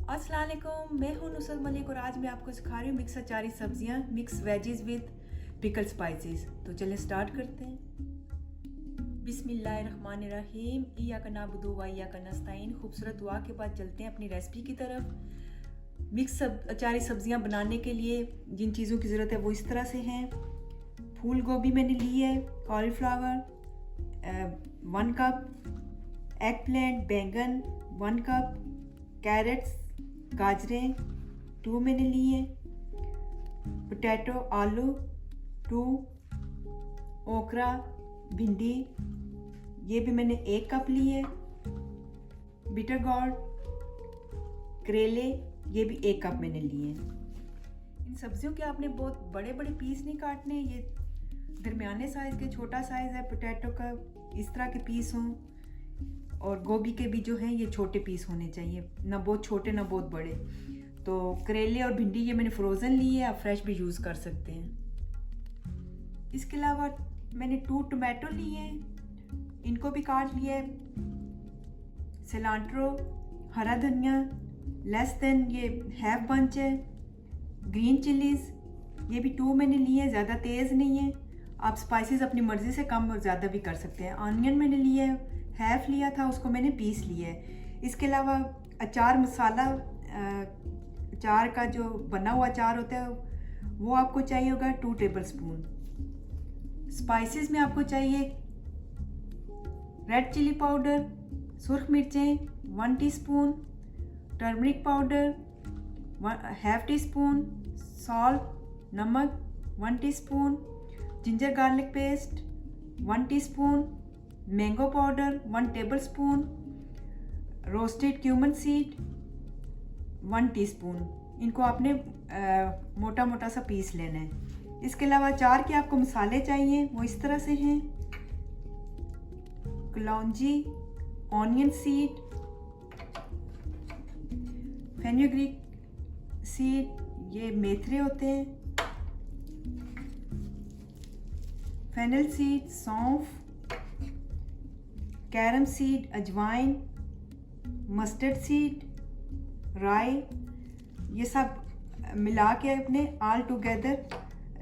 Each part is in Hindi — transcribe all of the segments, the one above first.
अस्सलाम वालेकुम, मैं हूं नुसरत मलिक और आज मैं आपको सिखा रही हूँ मिक्स अचारी सब्जियां, mix wages with pickle spices. तो चलें स्टार्ट करते हैं। बिस्मिल्लाहिर्रहमानिर्रहीम, इय्याका नअबुदु व इय्याका नस्तईन। खूबसूरत दुआ के बाद चलते हैं अपनी रेसिपी की तरफ। मिक्स अचारी सब्जियां बनाने के लिए जिन चीज़ों की ज़रूरत है वो इस तरह से हैं। फूल गोभी मैंने ली है, कॉलीफ्लावर 1 कप, एग प्लांट बैंगन 1 कप, कैरेट्स गाजरें 2 मैंने लिए, पोटैटो आलू 2, ओकरा भिंडी ये भी मैंने 1 कप लिए, बिटर गॉर्ड करेले ये भी 1 कप मैंने लिए। इन सब्जियों के आपने बहुत बड़े बड़े पीस नहीं काटने, ये दरमियाने साइज़ के छोटा साइज़ है पोटैटो का, इस तरह के पीस हों। और गोभी के भी जो हैं ये छोटे पीस होने चाहिए, ना बहुत छोटे ना बहुत बड़े। तो करेले और भिंडी ये मैंने फ्रोज़न ली है, आप फ्रेश भी यूज़ कर सकते हैं। इसके अलावा मैंने 2 टमाटो लिए हैं, इनको भी काट लिया है। सिलांट्रो हरा धनिया लेस देन ये हाफ बंच है। ग्रीन चिलीज़ ये भी 2 मैंने लिए हैं, ज़्यादा तेज़ नहीं है। आप स्पाइसेस अपनी मर्ज़ी से कम और ज़्यादा भी कर सकते हैं। ऑनियन मैंने लिया है, हाफ लिया था, उसको मैंने पीस लिया है। इसके अलावा अचार मसाला, अचार का जो बना हुआ अचार होता है वो आपको चाहिए होगा 2 टेबल स्पून। स्पाइसेस में आपको चाहिए रेड चिली पाउडर, सुर्ख मिर्चें 1 teaspoon, turmeric powder half tea spoon, salt नमक 1 teaspoon, ginger garlic paste 1 teaspoon, mango powder 1 table spoon, roasted cumin seed 1 teaspoon. इनको आपने मोटा मोटा सा पीस लेना है। इसके अलावा अचार के आपको मसाले चाहिए, वो इस तरह से हैं। कलौंजी, ऑनियन सीड, फेनुग्रीक सीड ये मेथरे होते हैं, फेनल सीड सौंफ, कैरम सीड अजवाइन, मस्टर्ड सीड, राई, ये सब मिला के अपने all together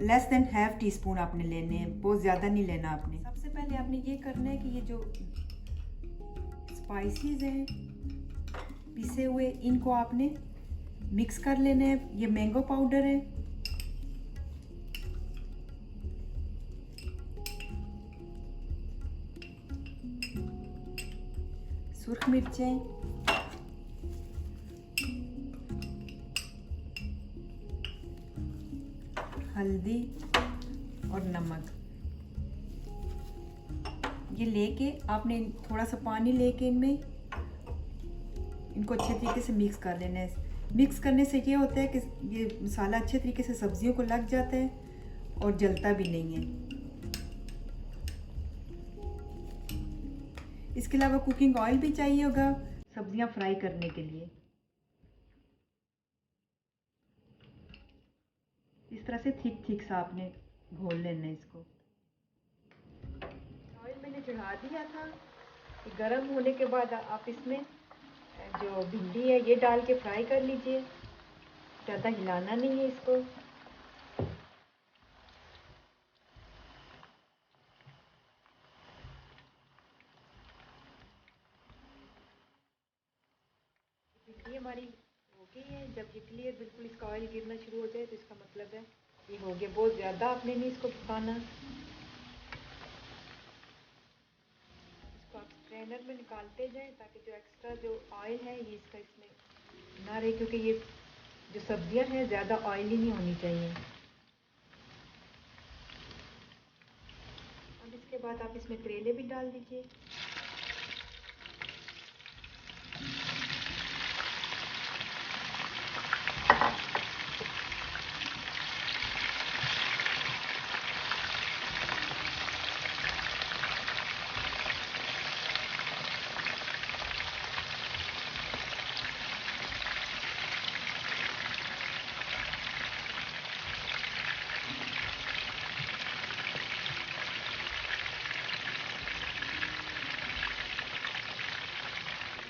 less than half tea spoon आपने लेने हैं, बहुत ज़्यादा नहीं लेना आपने। सबसे पहले आपने ये करना है कि ये जो स्पाइसेस हैं पिसे हुए, इनको आपने मिक्स कर लेना है। ये मैंगो पाउडर है, सुर्ख मिर्चें, हल्दी और नमक, ये लेके आपने थोड़ा सा पानी लेके इनमें इनको अच्छे तरीके से मिक्स कर लेना है। मिक्स करने से ये होता है कि ये मसाला अच्छे तरीके से सब्जियों को लग जाता है और जलता भी नहीं है। इसके अलावा कुकिंग ऑयल भी चाहिए होगा सब्जियां फ्राई करने के लिए। इस तरह से थिक सा आपने घोल लेना है इसको। ऑयल मैंने चढ़ा दिया था, गर्म होने के बाद आप इसमें जो भिंडी है ये डाल के फ्राई कर लीजिए, ज़्यादा हिलाना नहीं है इसको। भिंडी हमारी हो गई है, जब ये क्लियर बिल्कुल इसका ऑयल गिरना शुरू हो जाए तो इसका मतलब है ये हो गया। बहुत ज़्यादा आपने नहीं इसको पकाना। इसको आप स्ट्रेनर में निकालते जाएं ताकि जो एक्स्ट्रा जो ऑयल है ये इसका इसमें ना रहे, क्योंकि ये जो सब्जियां हैं ज़्यादा ऑयली नहीं होनी चाहिए। अब इसके बाद आप इसमें करेले भी डाल दीजिए।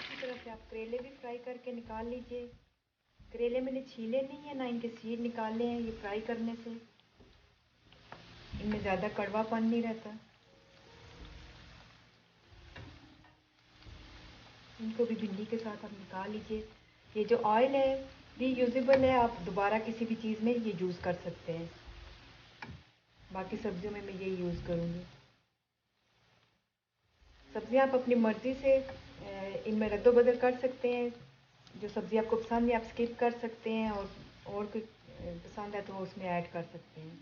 इसी तरह से आप करेले भी फ्राई करके निकाल लीजिए। करेले मैंने छीले नहीं है, ना इनके सीड निकाले हैं। ये फ्राई करने से इनमें ज़्यादा कड़वापन नहीं रहता। इनको भी भिंडी के साथ आप निकाल लीजिए। ये जो ऑयल है रीयूजेबल है, आप दोबारा किसी भी चीज़ में ये यूज़ कर सकते हैं। बाकी सब्जियों में मैं यही यूज़ करूँगी। सब्जियां आप अपनी मर्ज़ी से इनमें रद्दो-बदल कर सकते हैं। जो सब्ज़ी आपको पसंद है आप स्किप कर सकते हैं, और कोई पसंद है तो उसमें ऐड कर सकते हैं।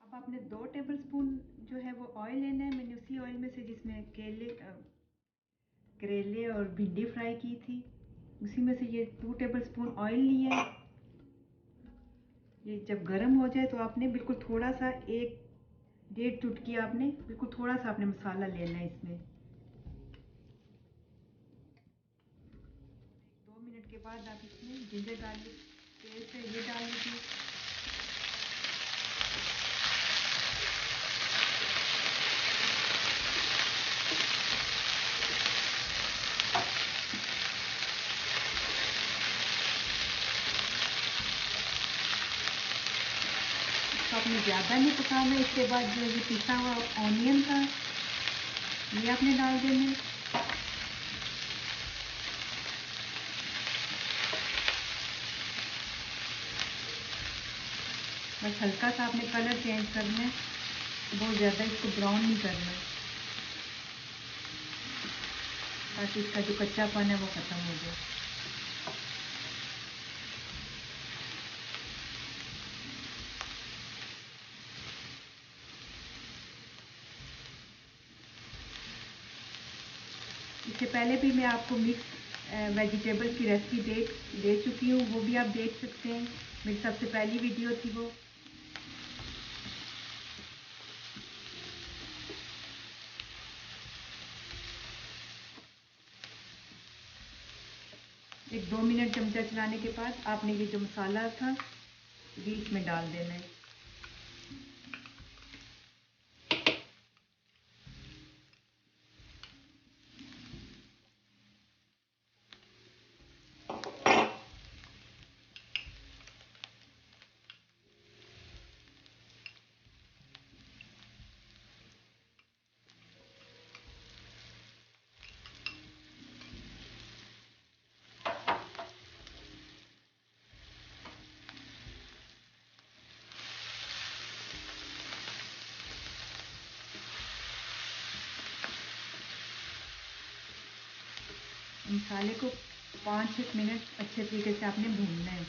अब आपने 2 टेबलस्पून जो है वो ऑयल लेना है। मैंने उसी ऑयल में से जिसमें करेले और भिंडी फ्राई की थी, उसी में से ये 2 टेबलस्पून ऑयल लिए हैं। ये जब गर्म हो जाए तो आपने बिल्कुल थोड़ा सा 1-1.5 चुटकी आपने बिल्कुल थोड़ा सा आपने मसाला लेना है इसमें। 2 मिनट के बाद आप इसमें जिंजर गार्लिक पेस्ट ये डाल लीजिए। इसको आपने ज़्यादा नहीं पकाना। इसके बाद जो ये पिसा हुआ ऑनियन था ये आपने डाल देना है। बस हल्का सा आपने कलर चेंज करना है, बहुत ज़्यादा इसको ब्राउन नहीं करना, ताकि इसका जो कच्चापन है वो ख़त्म हो जाए। इससे पहले भी मैं आपको मिक्स वेजिटेबल की रेसिपी दे चुकी हूँ, वो भी आप देख सकते हैं। मेरी सबसे पहली वीडियो थी वो। एक 2 मिनट चमचा चलाने के बाद आपने ये जो मसाला था ये इसमें डाल देना है। मसाले को 5-6 मिनट अच्छे तरीके से आपने भूनना है।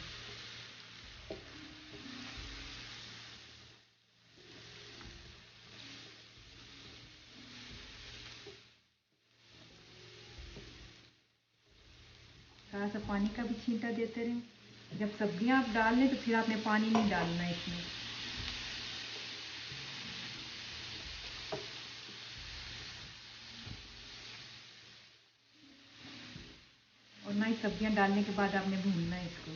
थोड़ा सा पानी का भी छींटा देते रहें। जब सब्जियां आप डाल लें तो फिर आपने पानी नहीं डालना है इसमें। और ना ही सब्जियां डालने के बाद आपने भूनना है इसको।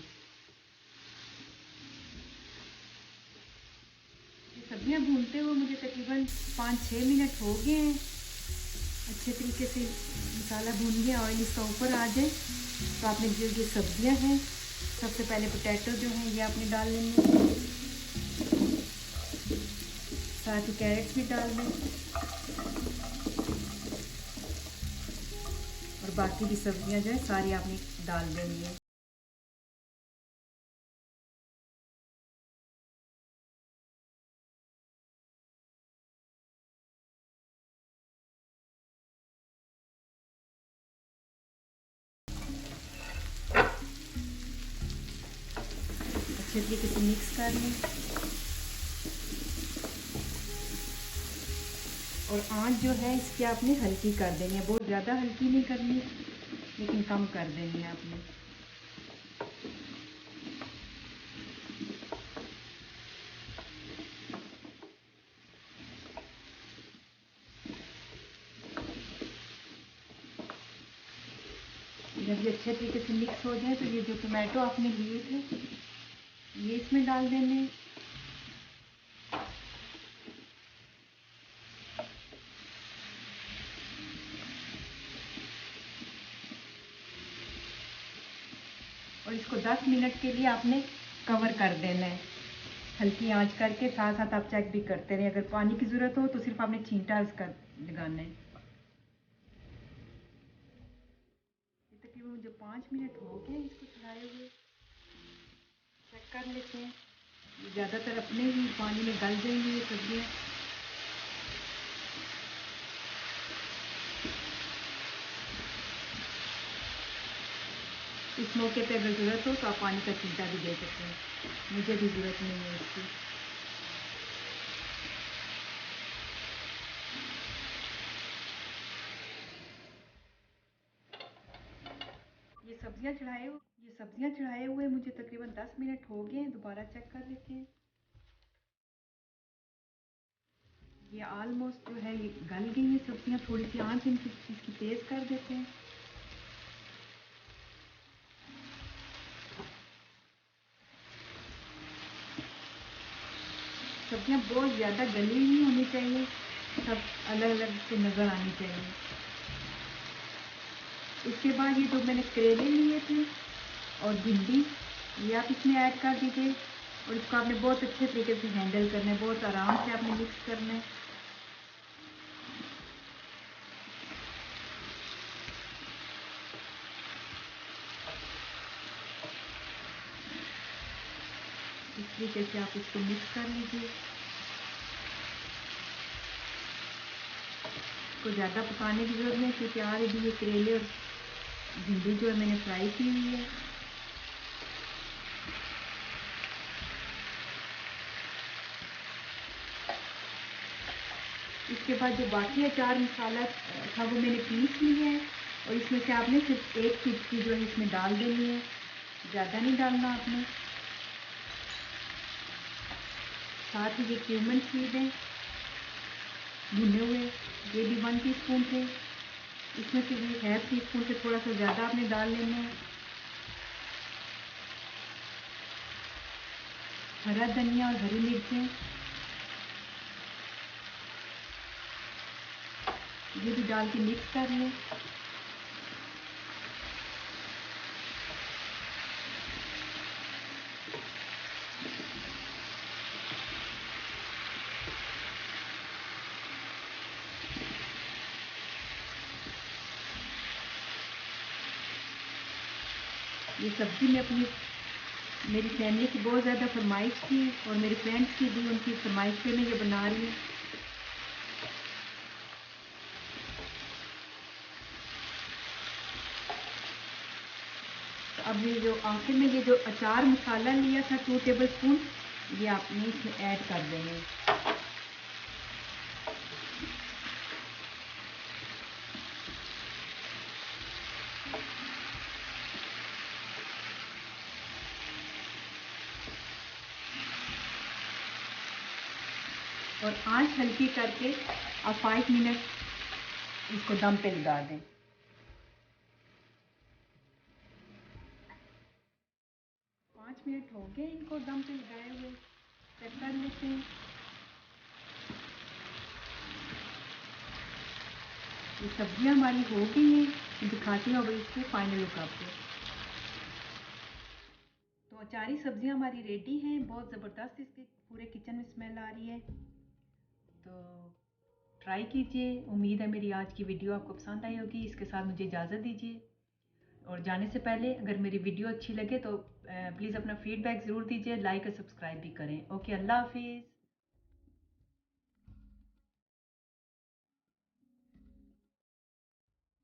सब्जियां भूनते हुए मुझे तकरीबन 5-6 मिनट हो गए हैं। अच्छे तरीके से मसाला भून गया, ऑयल इसका ऊपर आ जाए तो आपने जो ये सब्जियां हैं, सबसे पहले पोटैटो जो हैं ये आपने डाल लेंगे, साथ ही कैरेट्स भी डाल दें, और बाकी भी सब्जियां जो है सारी आपने डाल देनी है। अच्छे तरीके से मिक्स कर लें, और आंच जो है इसकी आपने हल्की कर देनी है। बहुत ज़्यादा हल्की नहीं करनी, लेकिन कम कर देनी है आपने। जब ये अच्छे तरीके से मिक्स हो जाए तो ये जो टोमेटो आपने लिए थे ये इसमें डाल देने। 10 मिनट के लिए आपने कवर कर देना है। हल्की आंच करके साथ साथ आप चेक भी करते रहें। अगर पानी की ज़रूरत हो तो सिर्फ आपने छींटा उसका लगाना है। तकरीबन मुझे 5 मिनट हो गए इसको चलाए हुए। चेक कर लेते हैं। ज़्यादातर अपने ही पानी में गल जाएंगी ये सब्जियाँ। इस मौके पे अगर ज़रूरत हो तो आप पानी का छींटा भी दे सकते हैं। मुझे भी ज़रूरत नहीं है इसकी। ये सब्जियां चढ़ाए हुए मुझे तकरीबन 10 मिनट हो गए। दोबारा चेक कर लेते हैं। ये ऑलमोस्ट जो है ये गल गई है सब्जियां। थोड़ी सी आंच इसकी तेज़ कर देते हैं। सब्जियां बहुत ज़्यादा गली नहीं होनी चाहिए, सब अलग अलग से नज़र आनी चाहिए। इसके बाद ये जो मैंने करेले लिए थे और भिंडी, ये आप इसमें ऐड कर दीजिए और इसको आपने बहुत अच्छे तरीके से हैंडल करना है। बहुत आराम से आपने मिक्स करना है। इस तरीके से आप इसको मिक्स कर लीजिए। इसको ज़्यादा पकाने की ज़रूरत नहीं क्योंकि ऑलरेडी ये करेले और भिंडी जो है मैंने फ्राई की हुई है। इसके बाद जो बाकी अचार मसाला था वो मैंने पीस लिया है और इसमें से आपने सिर्फ एक चुटकी जो है इसमें डाल देनी है, ज़्यादा नहीं डालना आपने। साथ ही ये क्यूमन सीड है भुने हुए, ये भी 1 टीस्पून थे। इसमें से भी 1/2 टीस्पून से थोड़ा सा ज़्यादा आपने डाल लेना है। हरा धनिया और हरी मिर्चें ये भी डाल के मिक्स कर लें। ये सब्ज़ी में अपनी मेरी फैमिली की बहुत ज़्यादा फरमाइश थी और मेरे फ्रेंड्स की भी, उनकी फरमाइश पे मैं ये बना रही हूँ। अब ये जो आखिर में ये जो अचार मसाला लिया था 2 टेबलस्पून, ये आपने इसमें ऐड कर देंगे। और आंच हल्की करके आप 5 मिनट इसको दम पे लगा दें। 5 मिनट हो गए इनको दम पे लगाए हुए। चेक कर लेते हैं। ये सब्जियां हमारी हो गई हैं। दिखाती हूँ अब इसकी फाइनल लुक आपको। तो अचारी सब्जियां हमारी रेडी हैं। बहुत ज़बरदस्त इसकी पूरे किचन में स्मेल आ रही है। तो ट्राई कीजिए। उम्मीद है मेरी आज की वीडियो आपको पसंद आई होगी। इसके साथ मुझे इजाज़त दीजिए और जाने से पहले अगर मेरी वीडियो अच्छी लगे तो प्लीज़ अपना फीडबैक ज़रूर दीजिए, लाइक और सब्सक्राइब भी करें। ओके, अल्लाह हाफिज़।